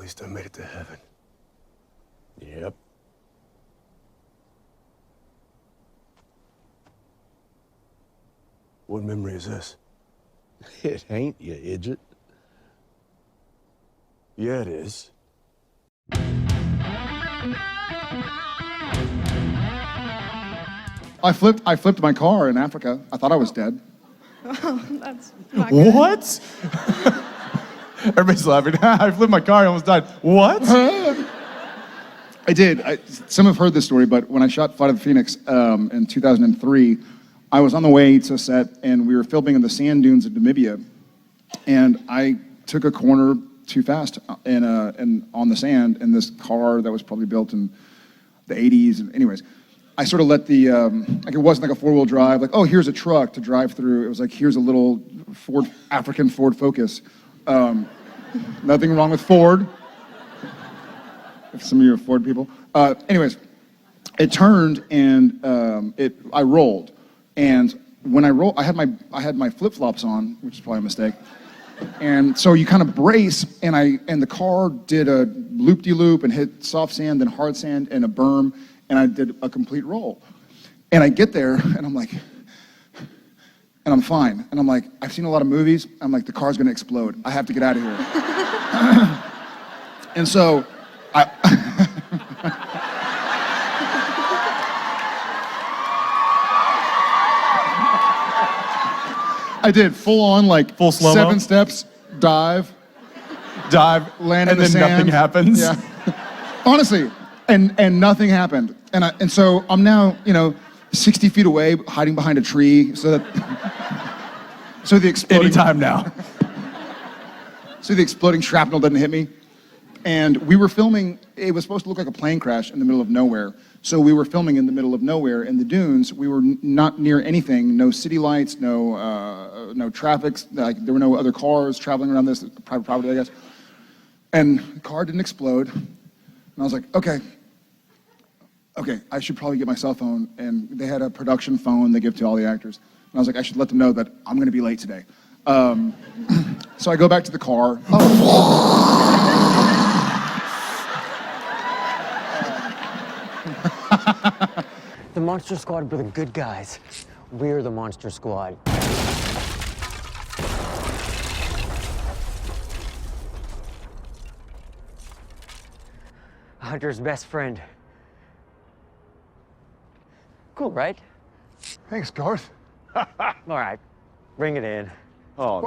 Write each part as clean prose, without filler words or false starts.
least I made it to heaven. Yep. What memory is this? It ain't, you idiot. Yeah, it is. I flipped my car in Africa. I thought I was dead. Oh, that's not good. What? Everybody's laughing. I flipped my car, I almost died. What? I did. Some have heard this story, but when I shot Flight of the Phoenix in 2003, I was on the way to set, and we were filming in the sand dunes of Namibia, and I took a corner too fast and on the sand in this car that was probably built in the 80s. And anyways, I sort of let the, like it wasn't like a four-wheel drive, like, oh, here's a truck to drive through. It was like, here's a little African Ford Focus. Nothing wrong with Ford. If some of you are Ford people. Anyways, it turned and I rolled. And when I rolled, I had my flip-flops on, which is probably a mistake. And so you kind of brace, and the car did a loop-de-loop and hit soft sand, then hard sand, and a berm, and I did a complete roll. And I get there, and I'm like, and I'm fine. And I'm like, I've seen a lot of movies. I'm like, the car's gonna explode. I have to get out of here. And so, I did full on, like, Full slow-mo? 7 steps, dive, land in and the then sand. nothing happens. Yeah. Honestly, and nothing happened. And so I'm now, 60 feet away, hiding behind a tree, so the exploding Anytime now. so the exploding shrapnel doesn't hit me. And we were filming. It was supposed to look like a plane crash in the middle of nowhere. So we were filming in the middle of nowhere in the dunes. We were not near anything. No city lights. No traffic. Like there were no other cars traveling around this private property, I guess. And the car didn't explode. And I was like, okay, I should probably get my cell phone. And they had a production phone they give to all the actors. And I was like, I should let them know that I'm going to be late today. So I go back to the car. The Monster Squad were the good guys. We're the Monster Squad. Hunter's best friend. Cool, right? Thanks, Garth. All right, bring it in. Oh,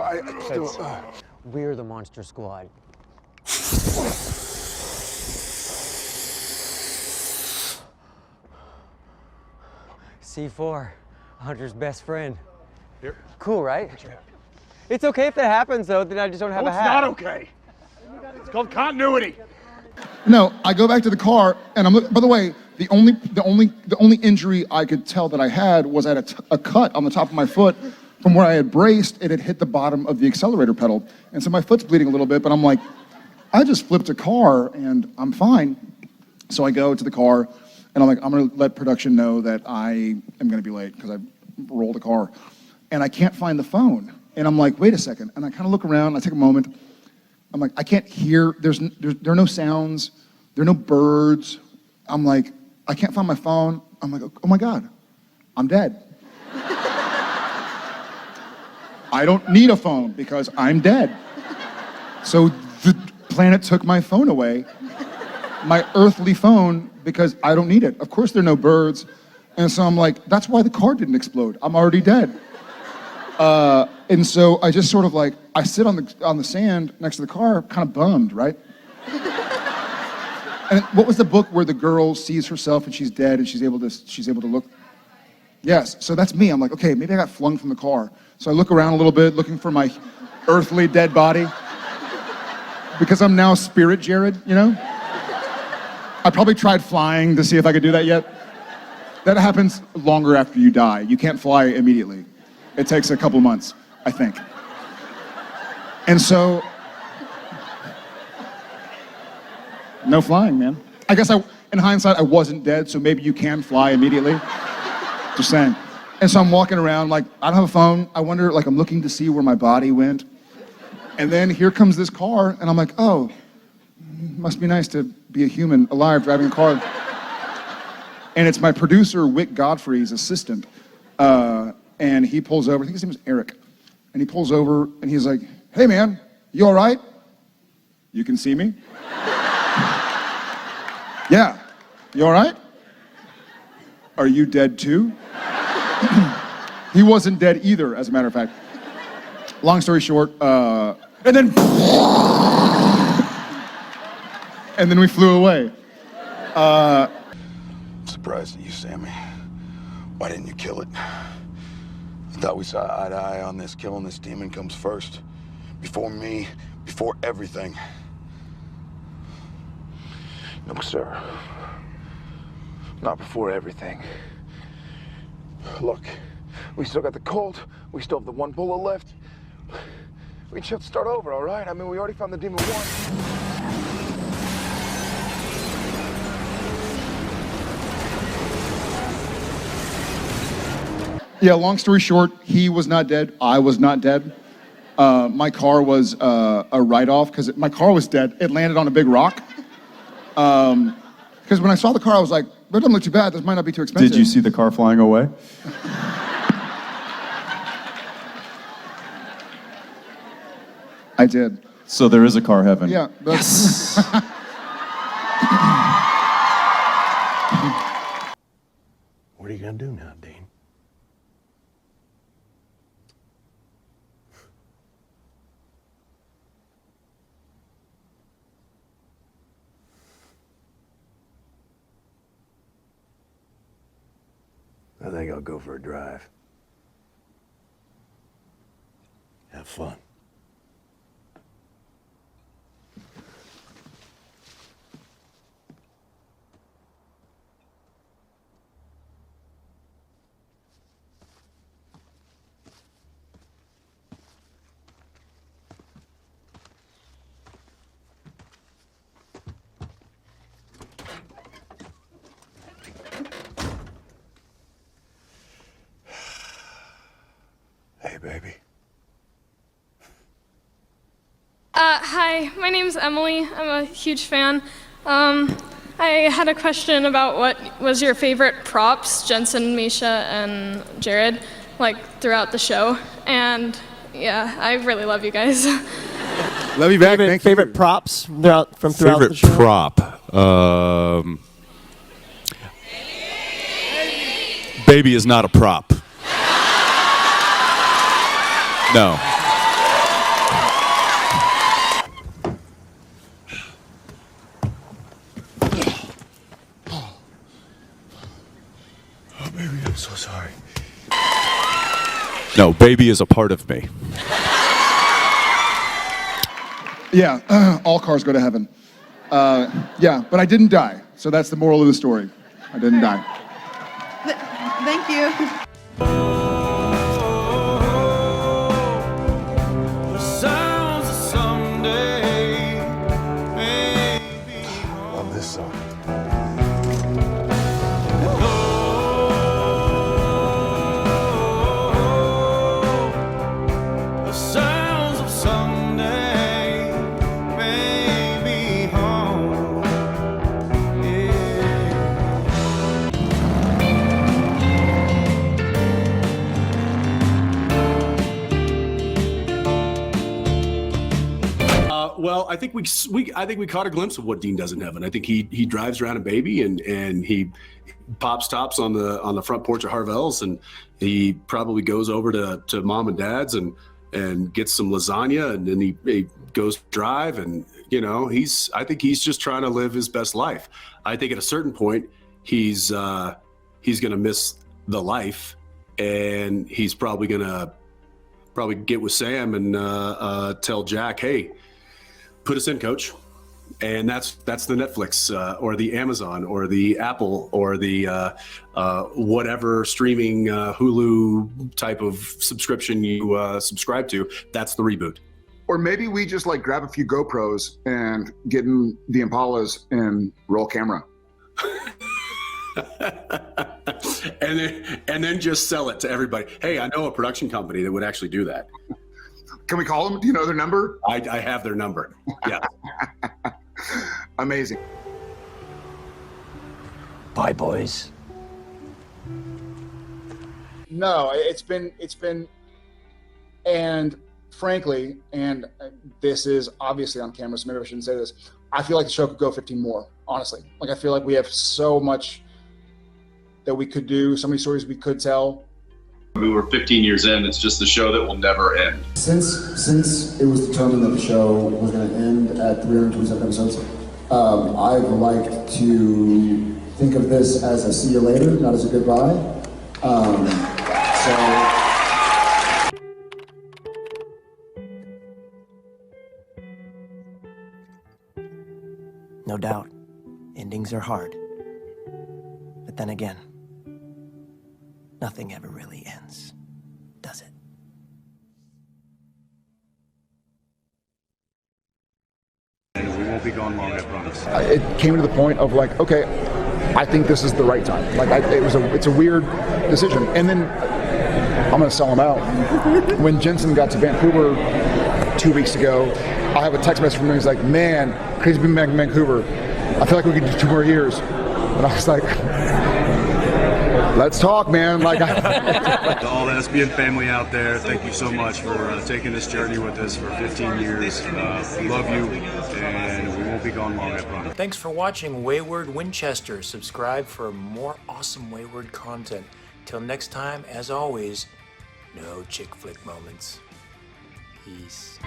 We're the Monster Squad. C4, Hunter's best friend. Here. Cool, right? It's okay if that happens, though. Then I just don't have a hat. It's not okay. It's called continuity. No, I go back to the car, and I'm looking. By the way, the only injury I could tell that I had was I had a cut on the top of my foot from where I had braced. It had hit the bottom of the accelerator pedal, and so my foot's bleeding a little bit. But I'm like, I just flipped a car, and I'm fine. So I go to the car, and I'm like, I'm gonna let production know that I am gonna be late because I rolled a car, and I can't find the phone. And I'm like, wait a second. And I kind of look around. I take a moment. I'm like, I can't hear. There are no sounds. There are no birds. I'm like, I can't find my phone. I'm like, oh my God, I'm dead. I don't need a phone because I'm dead. So the planet took my phone away, my earthly phone, because I don't need it. Of course there are no birds. And so I'm like, that's why the car didn't explode. I'm already dead. And so I just sort of like, I sit on the sand next to the car, kind of bummed, right? And what was the book where the girl sees herself and she's dead and she's able to look? Yes, so that's me. I'm like, okay, maybe I got flung from the car. So I look around a little bit, looking for my earthly dead body. Because I'm now Spirit Jared, I probably tried flying to see if I could do that yet. That happens longer after you die. You can't fly immediately. It takes a couple months, I think. And so, no flying, man. I guess in hindsight, I wasn't dead, so maybe you can fly immediately. Just saying. And so I'm walking around like, I don't have a phone. I wonder, like I'm looking to see where my body went. And then here comes this car, and I'm like, oh, must be nice to be a human alive driving a car. And it's my producer, Wick Godfrey's assistant. And he pulls over, I think his name is Eric. And he pulls over and he's like, hey man, you all right? You can see me? Yeah, you all right? Are you dead too? He wasn't dead either, as a matter of fact. Long story short, and then we flew away. I'm surprised at you, Sammy. Why didn't you kill it? I thought we saw eye to eye on this. Killing this demon comes first. Before me, before everything. No, sir. Not before everything. Look, we still got the Colt. We still have the one bullet left. We should start over, all right? I mean, we already found the demon once. Yeah, long story short, he was not dead. I was not dead. My car was a write-off because my car was dead. It landed on a big rock. Because when I saw the car, I was like, that doesn't look too bad. This might not be too expensive. Did you see the car flying away? I did. So there is a car heaven. Yeah. Yes. What are you gonna do now, Dean? I think I'll go for a drive. Have fun. Hey, baby. Hi, my name's Emily. I'm a huge fan. I had a question about what was your favorite props, Jensen, Misha, and Jared, like throughout the show. And yeah, I really love you guys. Love you back. Thank you. Favorite props throughout the Favorite show? prop. Baby is not a prop. No. Oh, baby, I'm so sorry. No, baby is a part of me. Yeah, all cars go to heaven. Yeah, but I didn't die. So that's the moral of the story. I didn't die. Thank you. Love this song. Well, I think we caught a glimpse of what Dean does in heaven. I think he drives around a baby and he pops tops on the front porch of Harvell's, and he probably goes over to mom and dad's and gets some lasagna, and then he goes drive, and I think he's just trying to live his best life. I think at a certain point he's gonna miss the life, and he's probably gonna get with Sam and tell Jack, hey, put us in, coach. And that's the Netflix or the Amazon or the Apple or the whatever streaming Hulu type of subscription you subscribe to. That's the reboot. Or maybe we just like grab a few GoPros and get in the Impalas and roll camera. and then just sell it to everybody. Hey, I know a production company that would actually do that. Can we call them? Do you know their number? I have their number. Yeah. Amazing. Bye, boys. No, it's been, and frankly, and this is obviously on camera, so maybe I shouldn't say this. I feel like the show could go 15 more, honestly. Like, I feel like we have so much that we could do, so many stories we could tell. We were 15 years in. It's just the show that will never end. Since it was determined that the show was going to end at 327 episodes, I'd like to think of this as a see you later, not as a goodbye. No doubt, endings are hard. But then again, nothing ever really ends, does it? And we won't be gone long, I promise. It came to the point of like, okay, I think this is the right time. Like, it's a weird decision. And then I'm gonna sell him out. When Jensen got to Vancouver 2 weeks ago, I have a text message from him. He's like, man, crazy being back in Vancouver. I feel like we could do 2 more years. And I was like, let's talk, man. Like, To all the SPN family out there, thank you so much for taking this journey with us for 15 years. We love you, and we won't be gone long, I promise. Thanks for watching Wayward Winchester. Subscribe for more awesome Wayward content. Till next time, as always, no chick flick moments. Peace.